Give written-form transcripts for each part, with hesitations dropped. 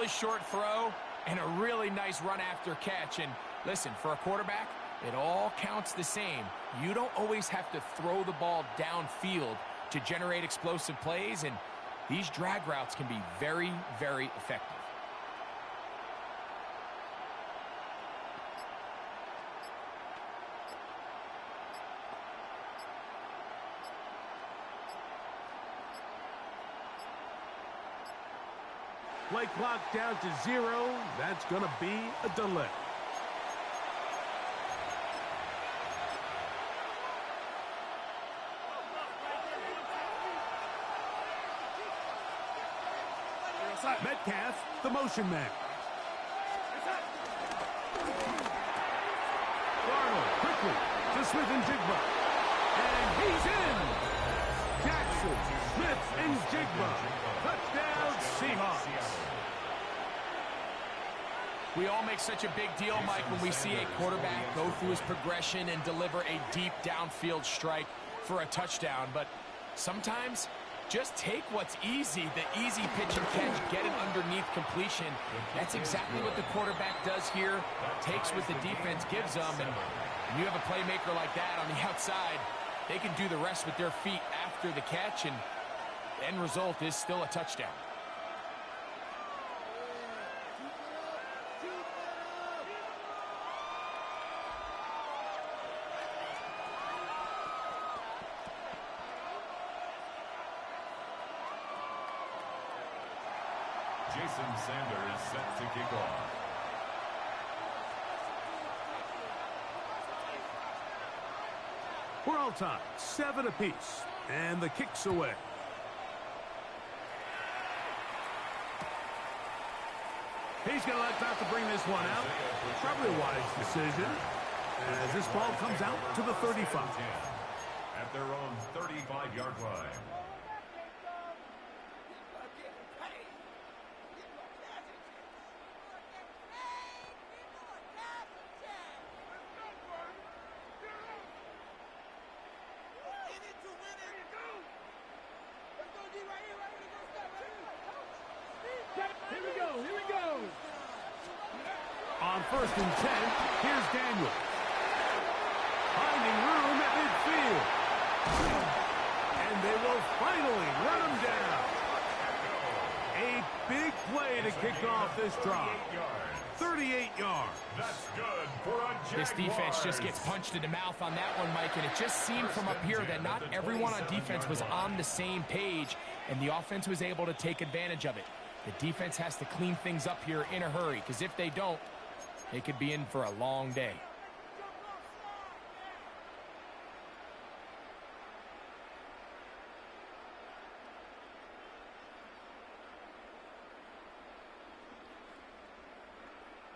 really short throw and a really nice run after catch. And listen, for a quarterback, it all counts the same. You don't always have to throw the ball downfield to generate explosive plays, and these drag routes can be very, very effective. Play clock down to 0. That's going to be a delay. Metcalf, the motion man. Darnold quickly to Smith and Jigba. And he's in. Jackson, Smith, and Jigba. Touchdown, Seahawks. We all make such a big deal, Mike, when we see a quarterback go through his progression and deliver a deep downfield strike for a touchdown. But sometimes, just take what's easy, the easy pitch and catch, get it underneath completion. That's exactly what the quarterback does here, takes what the defense gives them, and when you have a playmaker like that on the outside, they can do the rest with their feet after the catch, and the end result is still a touchdown. Jason Sanders set to kick off. We're all tied, 7 apiece, and the kick's away. He's going to elect not to bring this one out. Probably a wise decision, as this ball comes out to the 35. At their own 35-yard line. On 1st and 10, here's Daniel. Finding room at midfield. And they will finally run him down. A big play to kick off this drive. 38 yards. That's good for a Jaguar. This defense just gets punched in the mouth on that one, Mike, and it just seemed from up here that not everyone on defense was on the same page, and the offense was able to take advantage of it. The defense has to clean things up here in a hurry, because if they don't, they could be in for a long day.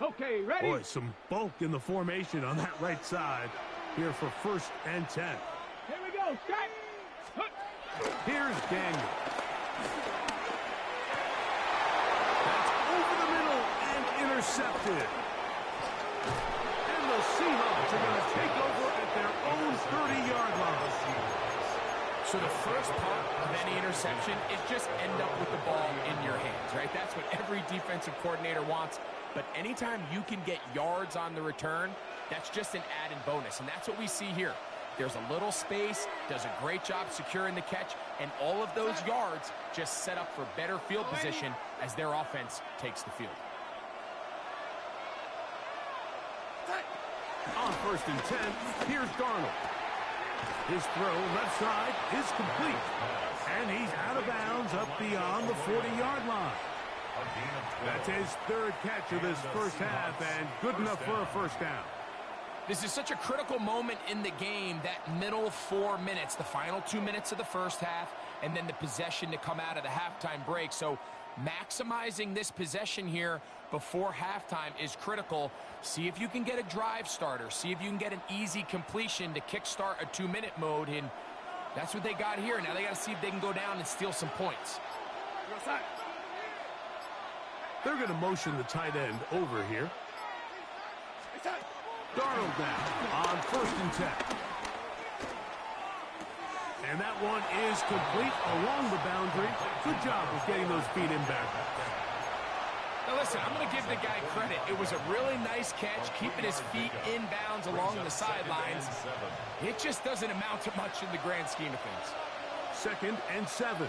Okay, ready? Boy, some bulk in the formation on that right side here for 1st and 10. Here we go, strike. Here's Daniel. That's over the middle and intercepted. And the Seahawks are going to take over at their own 30-yard line. So the first part of any interception is just end up with the ball in your hands, right? That's what every defensive coordinator wants. But anytime you can get yards on the return, that's just an added bonus. And that's what we see here. There's a little space, does a great job securing the catch, and all of those yards just set up for better field position as their offense takes the field. On 1st and 10, here's Darnold. His throw left side is complete. And he's out of bounds up beyond the 40-yard line. That's his 3rd catch of this first half, and good enough for a first down. This is such a critical moment in the game, that middle 4 minutes, the final 2 minutes of the first half, and then the possession to come out of the halftime break. So maximizing this possession here before halftime is critical. See if you can get a drive starter. See if you can get an easy completion to kickstart a 2-minute mode, and that's what they got here. Now they got to see if they can go down and steal some points. They're going to motion the tight end over here. Darnold now on 1st and 10. And that one is complete along the boundary. Good job of getting those feet in back. Now listen, I'm going to give the guy credit. It was a really nice catch, keeping his feet in bounds along the sidelines. It just doesn't amount to much in the grand scheme of things. 2nd and 7.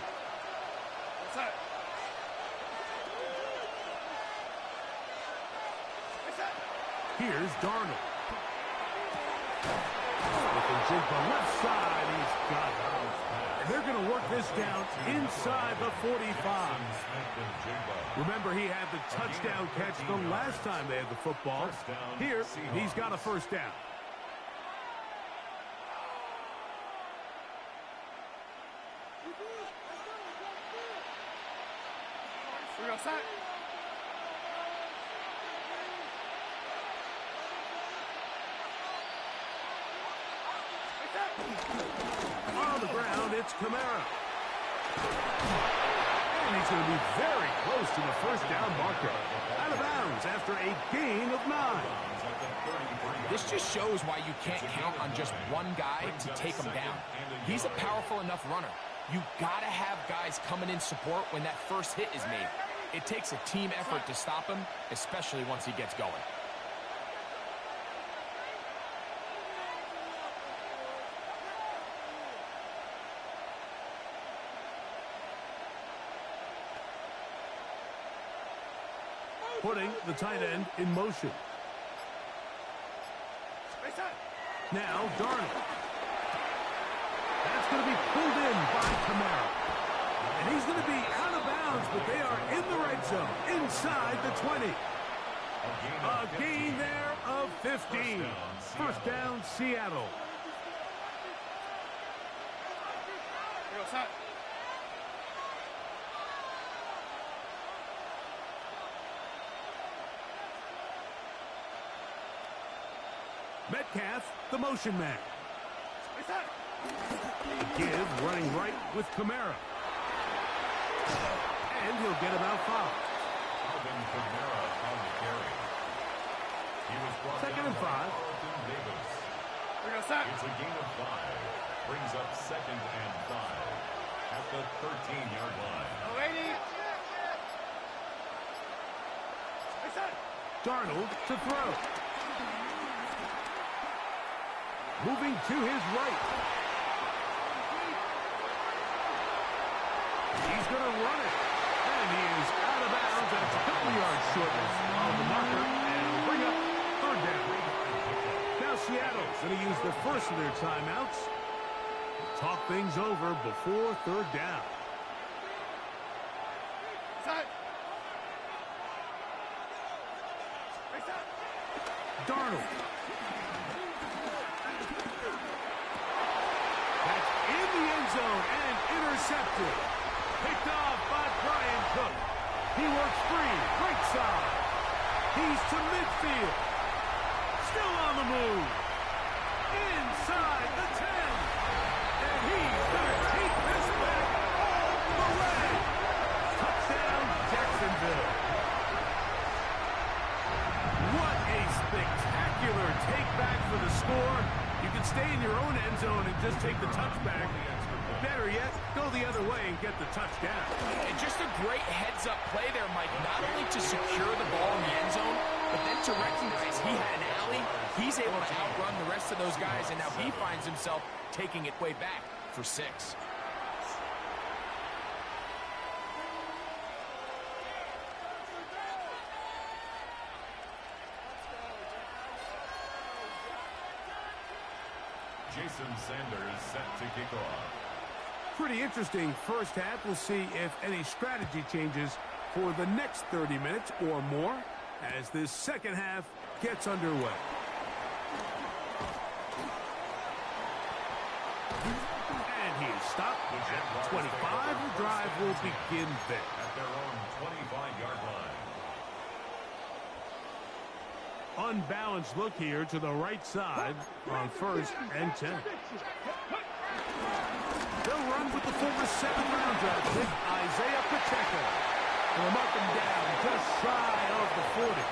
Here's Darnold. Looking Jigba left side. He's got it. And they're going to work this down inside the 45. Remember, he had the touchdown catch the last time they had the football. Here, he's got a first down. On the ground, it's Kamara. And he's going to be very close to the first down marker. Out of bounds after a gain of 9. This just shows why you can't count on just one guy to take him down. He's a powerful enough runner. You got to have guys coming in support when that first hit is made. It takes a team effort to stop him, especially once he gets going. Putting the tight end in motion. Now Darnold. That's going to be pulled in by Kamara. And he's going to be out of bounds, but they are in the red zone, inside the 20. A gain there of 15. First down, Seattle. Metcalf, the motion man. Give running right with Kamara. And he'll get about 5. Second and 5. It's a gain of 5. Brings up 2nd and 5 at the 13-yard line. Darnold to throw. Moving to his right. He's going to run it. And he is out of bounds. That's a couple yards short of the marker. And will bring up 3rd down. Now Seattle's going to use the first of their timeouts. Talk things over before 3rd down. Darnold. Zone and intercepted. Picked off by Brian Cook. He works free, right side. He's to midfield. Still on the move. Inside the 10. And he's going to take this back all the way. Touchdown, Jacksonville. What a spectacular take back for the score. You can stay in your own end zone and just take the touchback. Better yet, go the other way and get the touchdown. And just a great heads-up play there, Mike. Not only to secure the ball in the end zone, but then to recognize he had an alley. He's able to outrun the rest of those guys, and now he finds himself taking it way back for 6. Jason Sanders set to kick off. Pretty interesting first half. We'll see if any strategy changes for the next 30 minutes or more as this second half gets underway. And he is stopped at 25. The drive will begin there. At their own 25-yard line. Unbalanced look here to the right side on 1st and 10. They'll run with the former 7th-round draft pick, Isaiah Pacheco. They'll mark him down just shy of the 40.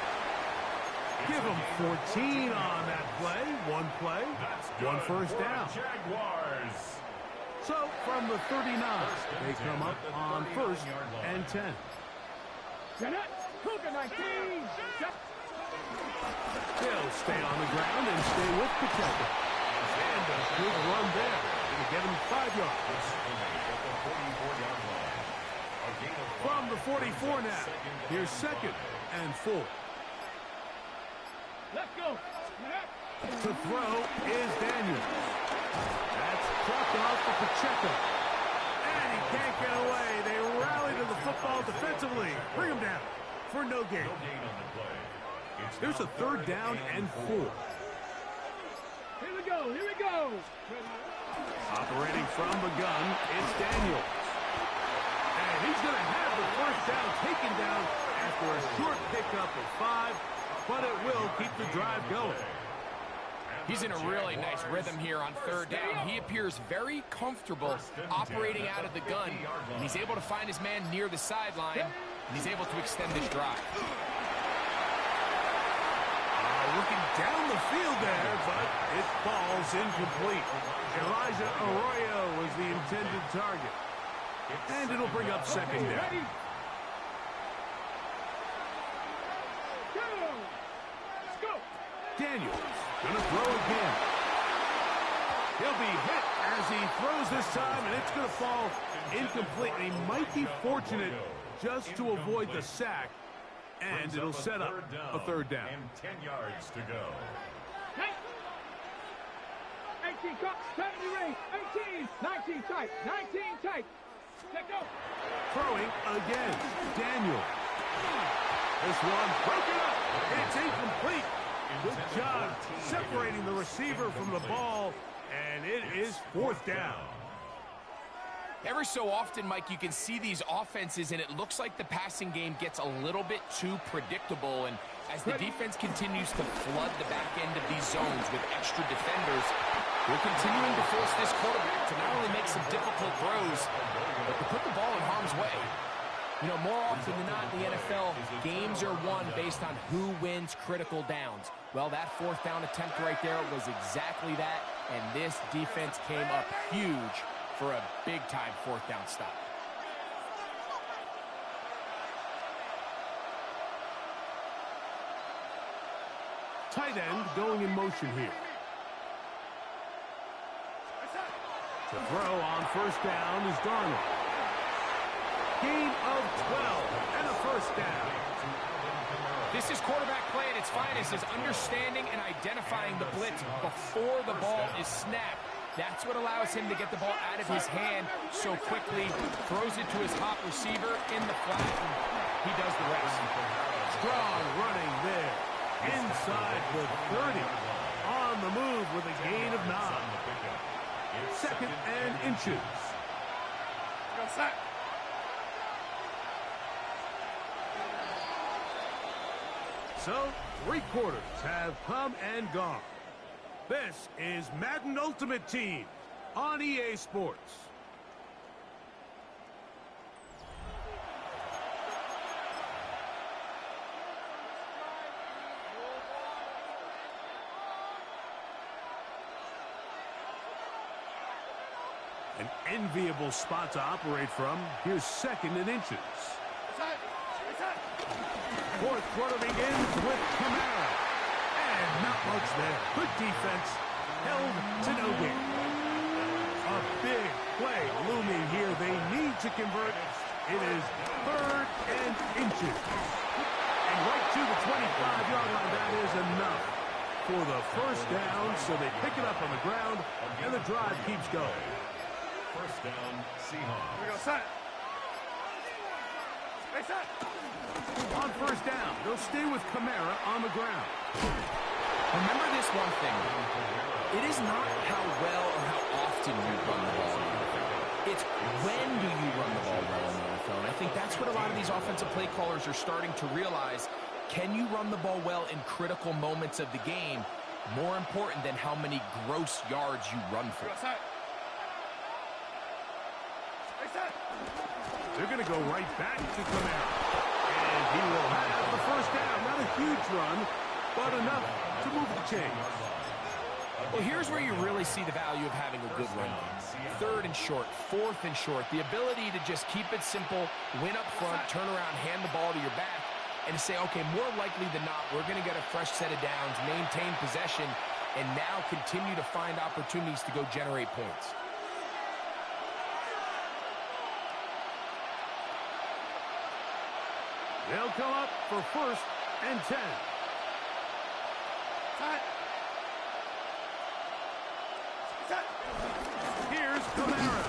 Give him 14 on that play. One play, one first down. Jaguars. So from the 39, they come up on 1st and 10. Cougar 19. They'll stay on the ground and stay with Pacheco. And a good run there. Going to get him 5 yards. From the 44 now. Here's 2nd and 4. Let's go. To throw is Daniels. That's dropped off for Pacheco. And he can't get away. They rally to the football defensively. Bring him down for no gain. There's a 3rd down and 4. Here we go. Here we go. Operating from the gun, it's Daniels. And he's going to have the 1st down taken down after a short pickup of 5, but it will keep the drive going. He's in a really nice rhythm here on 3rd down. He appears very comfortable operating out of the gun, and he's able to find his man near the sideline, and he's able to extend this drive. Looking down the field there, but it falls incomplete. Elijah Arroyo was the intended target. And it'll bring up 2nd down. Ready? Go. Let's go. Daniels gonna throw again. He'll be hit as he throws this time, and it's gonna fall incomplete. He might be fortunate just to avoid the sack, and it'll set up a 3rd down. And 10 yards to go. 18 cups, 70 range, 18, 19 tight, 19 tight. Let go. Throwing again, Daniel. This one broken up. It's incomplete. Good job separating the receiver from the ball, and it is 4th down. Every so often, Mike, you can see these offenses, and it looks like the passing game gets a little bit too predictable. And as the defense continues to flood the back end of these zones with extra defenders, they're continuing to force this quarterback to not only make some difficult throws, but to put the ball in harm's way. You know, more often than not in the NFL, games are won based on who wins critical downs. Well, that 4th down attempt right there was exactly that, and this defense came up huge for a big-time 4th down stop. Tight end going in motion here. To throw on 1st down is Darnold. Gain of 12 and a 1st down. This is quarterback play at its finest, is understanding and identifying the blitz before the ball is snapped. That's what allows him to get the ball out of his hand so quickly, throws it to his hot receiver in the flat, and he does the rest. Strong running there. Inside the 30. On the move with a gain of 9. 2nd and inches. Go set. So, 3 quarters have come and gone. This is Madden Ultimate Team on EA Sports. An enviable spot to operate from. Here's 2nd and inches. 4th quarter begins with Camara. And not much there. Good defense. Held to no gain. A big play looming here. They need to convert. It is 3rd and inches. And right to the 25-yard line. That is enough for the 1st down. So they pick it up on the ground, and the drive keeps going. 1st down, Seahawks. Here we go, set. Hey, set. On 1st down, they'll stay with Camara on the ground. Remember this one thing. It is not how well or how often you run the ball. It's when do you run the ball well in the NFL. And I think that's what a lot of these offensive play callers are starting to realize. Can you run the ball well in critical moments of the game? More important than how many gross yards you run for. They're going to go right back to Camara. And he will have the 1st down. Not a huge run, but enough to move the chains. Well, here's where you really see the value of having a good run game. 3rd and short, 4th and short. The ability to just keep it simple, win up front, turn around, hand the ball to your back. and to say, okay, more likely than not, we're going to get a fresh set of downs, maintain possession, and now continue to find opportunities to go generate points. They'll come up for 1st and 10. Here's Kamara.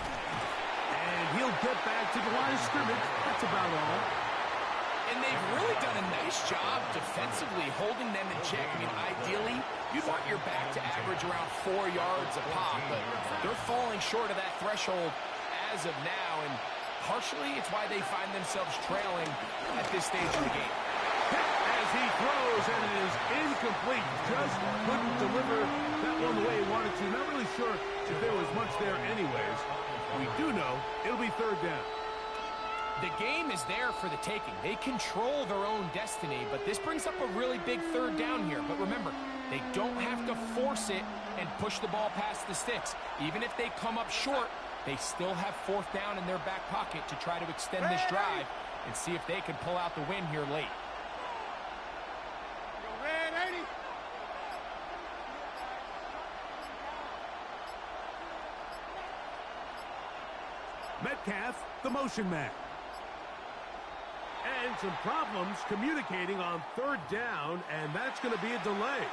And he'll get back to the line of scrimmage. That's about all. And they've really done a nice job defensively holding them in check. I mean, ideally, you'd want your back to average around 4 yards a pop, but they're falling short of that threshold as of now, and partially it's why they find themselves trailing at this stage of the game. As he throws, and it is incomplete. Just couldn't deliver that one the way he wanted to. Not really sure if there was much there anyways. We do know it'll be 3rd down. The game is there for the taking. They control their own destiny, but this brings up a really big 3rd down here. But remember, they don't have to force it and push the ball past the sticks. Even if they come up short, they still have 4th down in their back pocket to try to extend this drive and see if they can pull out the win here late. Metcalf, the motion man. And some problems communicating on 3rd down, and that's going to be a delay.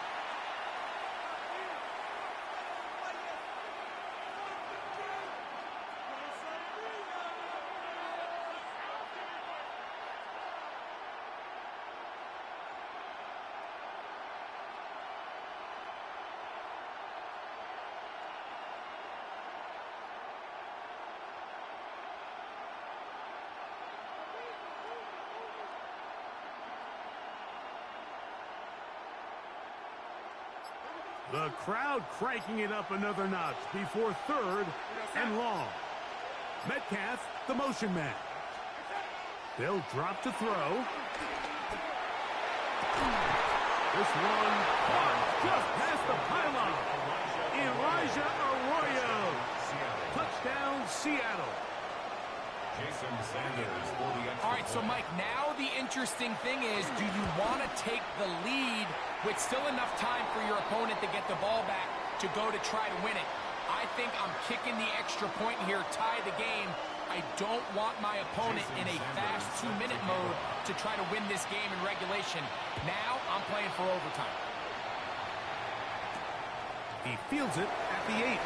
The crowd cranking it up another notch before 3rd and long. Metcalf, the motion man. They'll drop to throw. This one just past the pylon. Elijah Arroyo. Touchdown, Seattle. Jason Sanders for the extra. All right, so Mike, now the interesting thing is, do you want to take the lead with still enough time for your opponent to get the ball back to go to try to win it? I think I'm kicking the extra point here, tie the game. I don't want my opponent in a fast 2-minute mode to try to win this game in regulation. Now I'm playing for overtime. He fields it at the 8.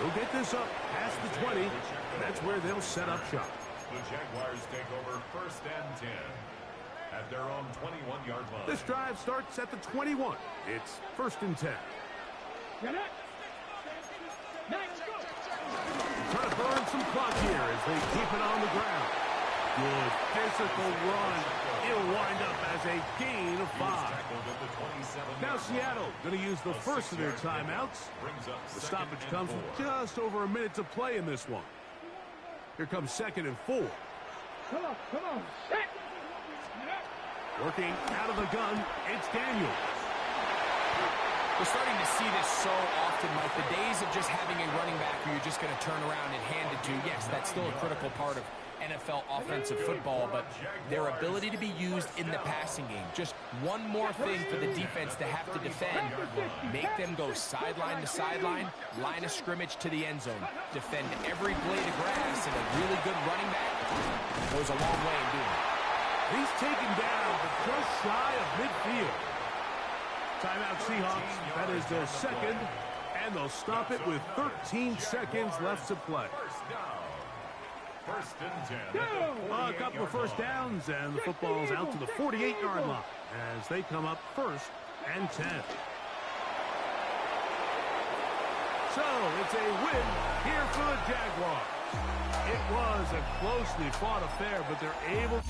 He'll get this up past the 20. That's where they'll set up shop. The Jaguars take over 1st and 10 at their own 21-yard line. This drive starts at the 21. It's 1st and 10. Get it. Next, go. Trying to burn some clock here as they keep it on the ground. Good physical run. It'll wind up as a gain of 5. Now Seattle going to use the first of their timeouts. The stoppage comes with just over a minute to play in this one. Here comes 2nd and 4. Come on. Set. Working out of the gun, it's Daniel. We're starting to see this so often, Mike. The days of just having a running back who you're just going to turn around and hand it to, yes, that's still a critical part of NFL offensive football, but their ability to be used in the passing game. Just one more thing for the defense to have to defend. Make them go sideline to sideline, line of scrimmage to the end zone. Defend every blade of grass, and a really good running back goes a long way in doing it. He's taken down, but just shy of midfield. Timeout Seahawks. That is their 2nd, and they'll stop it with 13 seconds left to play. 1st and 10. A couple of 1st downs, and the football's out to the 48-yard line as they come up 1st and 10. So it's a win here for the Jaguars. It was a closely fought affair, but they're able